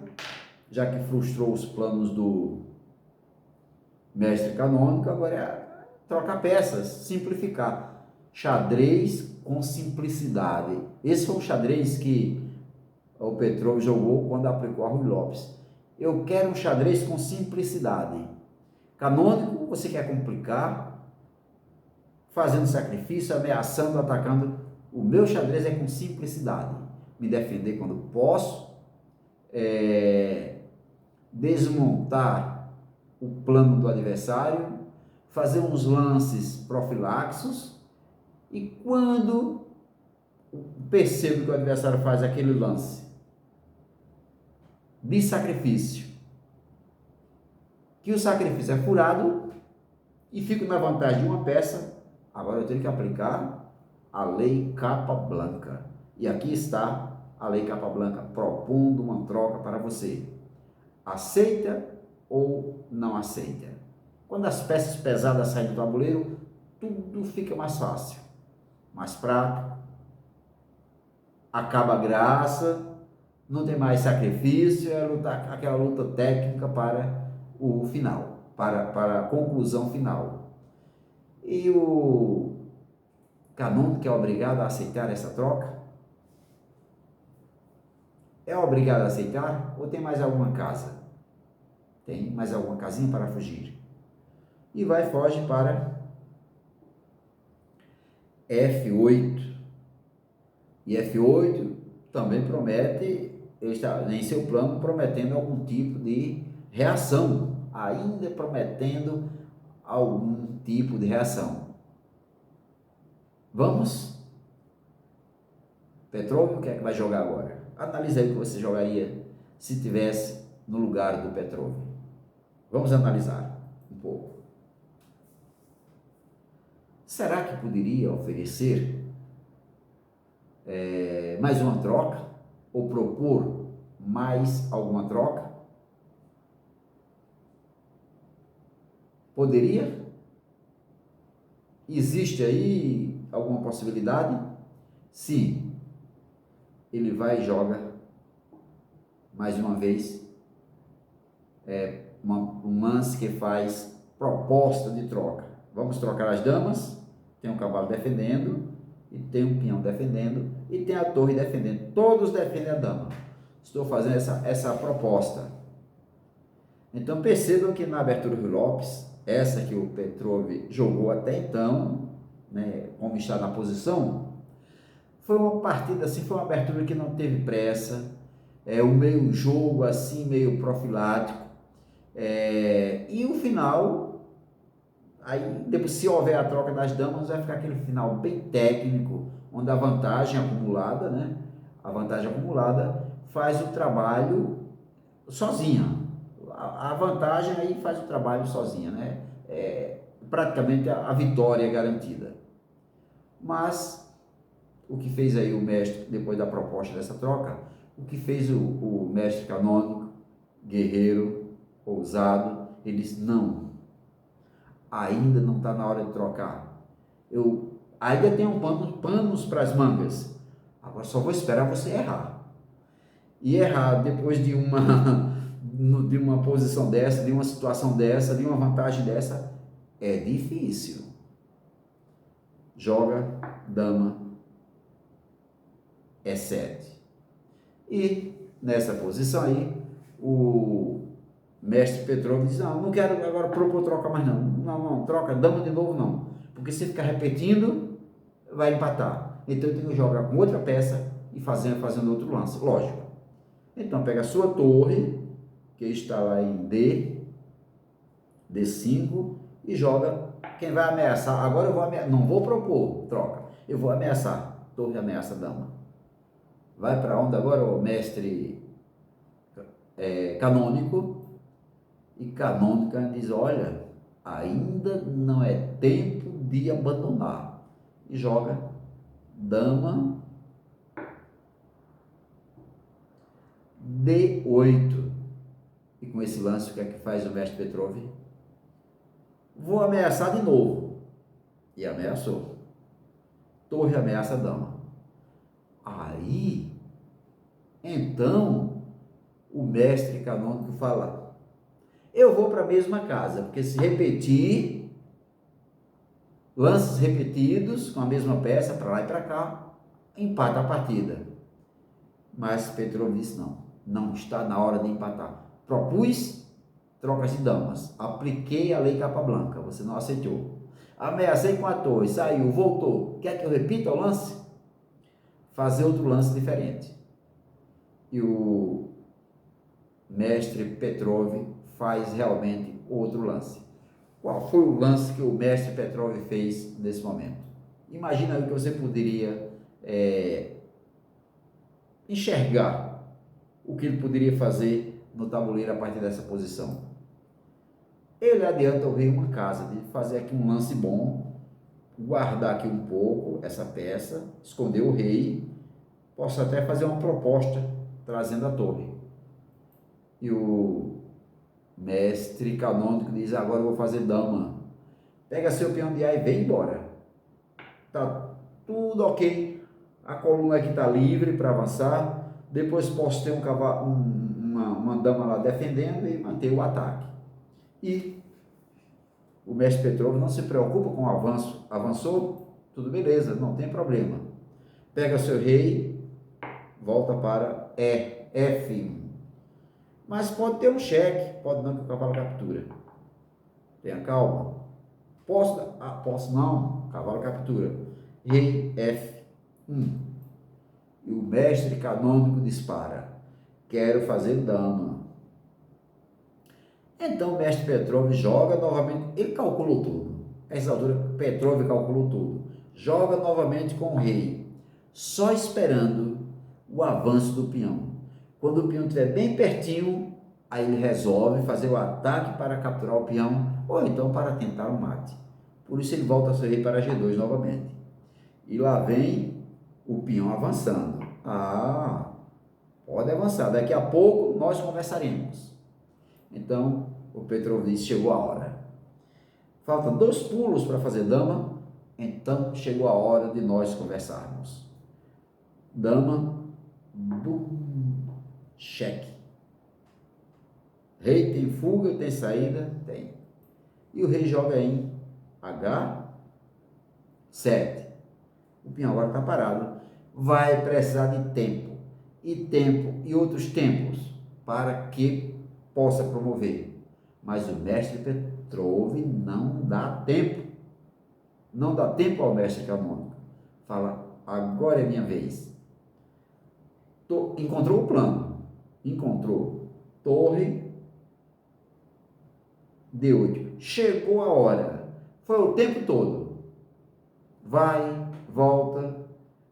já que frustrou os planos do mestre canônico, agora é trocar peças, simplificar. Xadrez com simplicidade. Esse foi o xadrez que o Petrov jogou quando aplicou a Ruy Lopes. Eu quero um xadrez com simplicidade. Canônico, você quer complicar, fazendo sacrifício, ameaçando, atacando. O meu xadrez é com simplicidade. Me defender quando posso, desmontar o plano do adversário, fazer uns lances profilaxos, e quando percebo que o adversário faz aquele lance de sacrifício, que o sacrifício é furado e fico na vantagem de uma peça, agora eu tenho que aplicar a lei Capablanca. E aqui está a lei Capablanca propondo uma troca para você. Aceita ou não aceita? Quando as peças pesadas saem do tabuleiro, tudo fica mais fácil, mais prático, acaba a graça, não tem mais sacrifício, é aquela luta técnica para o final, para a conclusão final. E o canônico que é obrigado a aceitar essa troca? É obrigado a aceitar ou tem mais alguma casa? Tem mais alguma casinha para fugir? E foge para F8. E F8 também promete ele está em seu plano prometendo algum tipo de reação, ainda prometendo algum tipo de reação. Vamos? Petrov, o que é que vai jogar agora? Analisa aí o que você jogaria se tivesse no lugar do Petrov. Vamos analisar um pouco. Será que poderia oferecer mais uma troca? Ou propor mais alguma troca? Poderia? Existe aí alguma possibilidade? Sim. Ele vai e joga mais uma vez um lance que faz proposta de troca. Vamos trocar as damas, tem um cavalo defendendo, e tem um peão defendendo, e tem a torre defendendo. Todos defendem a dama. Estou fazendo essa proposta. Então percebam que na abertura do Lopes, essa que o Petrov jogou até então, né, como está na posição, foi uma partida assim, foi uma abertura que não teve pressa, o meio jogo assim, meio profilático, e o final, aí depois se houver a troca das damas, vai ficar aquele final bem técnico, onde a vantagem acumulada, né, a vantagem acumulada faz o trabalho sozinha. A vantagem aí faz o trabalho sozinha, né? Praticamente a vitória é garantida. Mas o que fez aí o mestre, depois da proposta dessa troca, o que fez o mestre canônico, guerreiro, ousado, ele disse: não, ainda não está na hora de trocar. Eu ainda tenho panos para as mangas. Agora só vou esperar você errar. E errar depois de uma posição dessa, de uma situação dessa, de uma vantagem dessa, é difícil. Joga dama E7. E nessa posição aí, o mestre Petrov diz: não quero agora propor troca mais não. Não, troca dama de novo não. Porque se ficar repetindo, vai empatar. Então eu tenho que jogar com outra peça e fazendo outro lance. Lógico. Então pega a sua torre, que está lá em D5, e joga. Quem vai ameaçar? Agora eu vou ameaçar. Não vou propor troca. Eu vou ameaçar. Torre ameaça dama. Vai para onde agora o mestre canônico? E canônica diz: olha, ainda não é tempo de abandonar. E joga dama D8. E com esse lance, o que é que faz o mestre Petrov? Vou ameaçar de novo. E ameaçou. Torre ameaça dama. Aí, então, o mestre canônico fala: eu vou para a mesma casa, porque se repetir, lances repetidos com a mesma peça, para lá e para cá, empata a partida. Mas Petrov disse: não está na hora de empatar. Propus trocas de damas, apliquei a lei Capablanca, você não aceitou. Ameacei com a torre, saiu, voltou. Quer que eu repita o lance? Fazer outro lance diferente. E o mestre Petrov faz realmente outro lance. Qual foi o lance que o mestre Petrov fez nesse momento? Imagina o que você poderia enxergar, o que ele poderia fazer no tabuleiro a partir dessa posição. Ele adianta o rei uma casa, de fazer aqui um lance bom, guardar aqui um pouco essa peça, esconder o rei, posso até fazer uma proposta trazendo a torre. E o mestre canônico diz: agora eu vou fazer dama. Pega seu peão de A e vem embora. Tá tudo ok. A coluna aqui está livre para avançar. Depois posso ter uma dama lá defendendo e manter o ataque. E o mestre Petrov não se preocupa com o avanço. Avançou? Tudo beleza, não tem problema. Pega seu rei, volta para F1. Mas pode ter um cheque, pode não, que o cavalo captura. Tenha calma. Posso? Posso não, cavalo captura. Rei F1. E o mestre canônico dispara. quero fazer dama. Então o mestre Petrov joga novamente, ele calculou tudo. A essa altura, Petrov calculou tudo. Joga novamente com o rei, só esperando o avanço do peão. Quando o peão estiver bem pertinho, aí ele resolve fazer o ataque para capturar o peão, ou então para tentar o mate. Por isso ele volta a seu rei para G2 novamente. E lá vem o peão avançando. Ah, pode avançar, daqui a pouco nós conversaremos. Então o Petrov diz: chegou a hora. Faltam 2 pulos para fazer dama, então chegou a hora de nós conversarmos. Dama, bum, cheque. Rei tem fuga, tem saída? Tem. E o rei joga em H7. O peão agora está parado. Vai precisar de tempo. E outros tempos para que possa promover. Mas o mestre Petrov não dá tempo. Não dá tempo ao mestre canônico. Fala: agora é minha vez. Encontrou o plano. Encontrou torre D8. Chegou a hora. Foi o tempo todo. Vai, volta,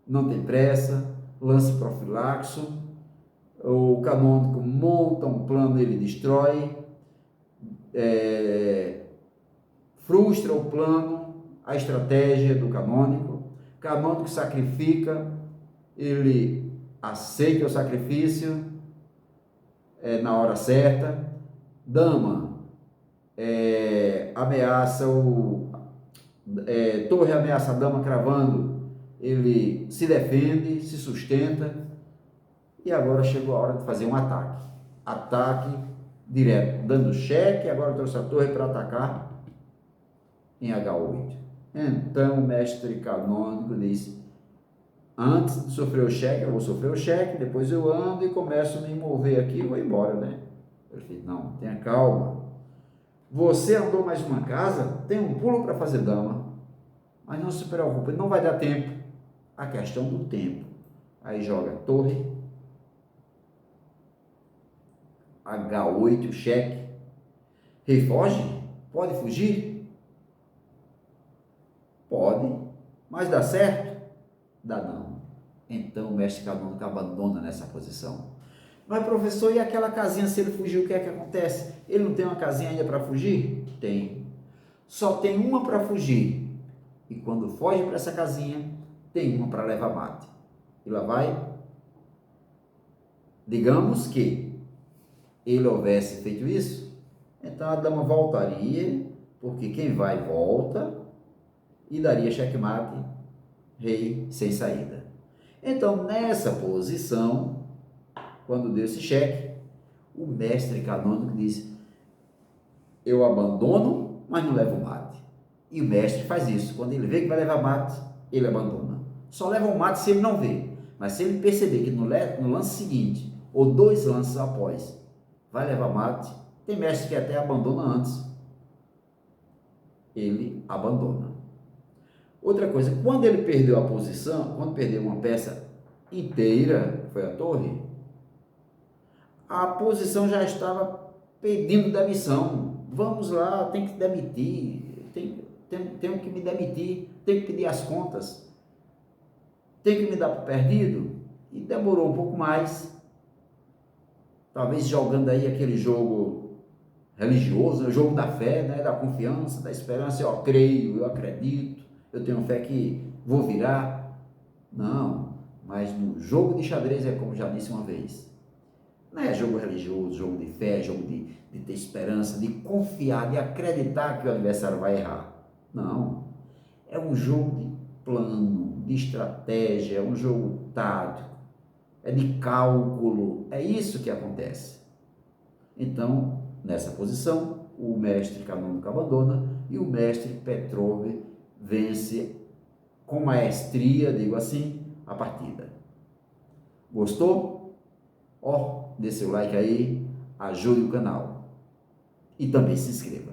não tem pressa, lance profilaxo. O canônico monta um plano, ele destrói, frustra o plano, a estratégia do canônico. Canônico sacrifica, ele aceita o sacrifício na hora certa. Dama ameaça torre ameaça a dama cravando, ele se defende, se sustenta, e agora chegou a hora de fazer um ataque direto, dando cheque. Agora trouxe a torre para atacar em H8. Então o mestre canônico disse: antes de sofrer o cheque, eu vou sofrer o cheque, depois eu ando e começo a me mover aqui e vou embora, né? Ele disse: não, tenha calma. Você andou mais uma casa, tem um pulo para fazer dama, mas não se preocupe, não vai dar tempo. A questão do tempo. Aí joga torre, H8, cheque. Rei foge? Pode fugir? Pode, mas dá certo? Dá não. Então o mestre canônico abandona nessa posição. Mas professor, e aquela casinha, se ele fugir, o que é que acontece? Ele não tem uma casinha ainda para fugir? Tem. Só tem uma para fugir. E quando foge para essa casinha, tem uma para levar mate. E lá vai. Digamos que ele houvesse feito isso, então a dama voltaria, porque quem vai volta, e daria checkmate, rei sem saída. Então, nessa posição, quando deu esse cheque, o mestre canônico diz: eu abandono, mas não levo mate. E o mestre faz isso. Quando ele vê que vai levar mate, ele abandona. Só leva um mate se ele não vê. Mas se ele perceber que no lance seguinte, ou 2 lances após, vai levar mate, tem mestre que até abandona antes. Ele abandona. Outra coisa, quando ele perdeu a posição, quando perdeu uma peça inteira, foi a torre, a posição já estava pedindo demissão. Vamos lá, tem que demitir, tenho que me demitir, tenho que pedir as contas, tenho que me dar por perdido. E demorou um pouco mais, talvez jogando aí aquele jogo religioso, o jogo da fé, né, da confiança, da esperança. Eu creio, eu acredito, eu tenho fé que vou virar. Não, mas no jogo de xadrez é como já disse uma vez, não é jogo religioso, jogo de fé, jogo de ter esperança, de confiar, de acreditar que o adversário vai errar. Não, é um jogo de plano, de estratégia, é um jogo tático, é de cálculo, é isso que acontece. Então, nessa posição, o mestre canônico abandona e o mestre Petrov vence com maestria, digo assim, a partida. Gostou? Ó, dê seu like aí, ajude o canal e também se inscreva.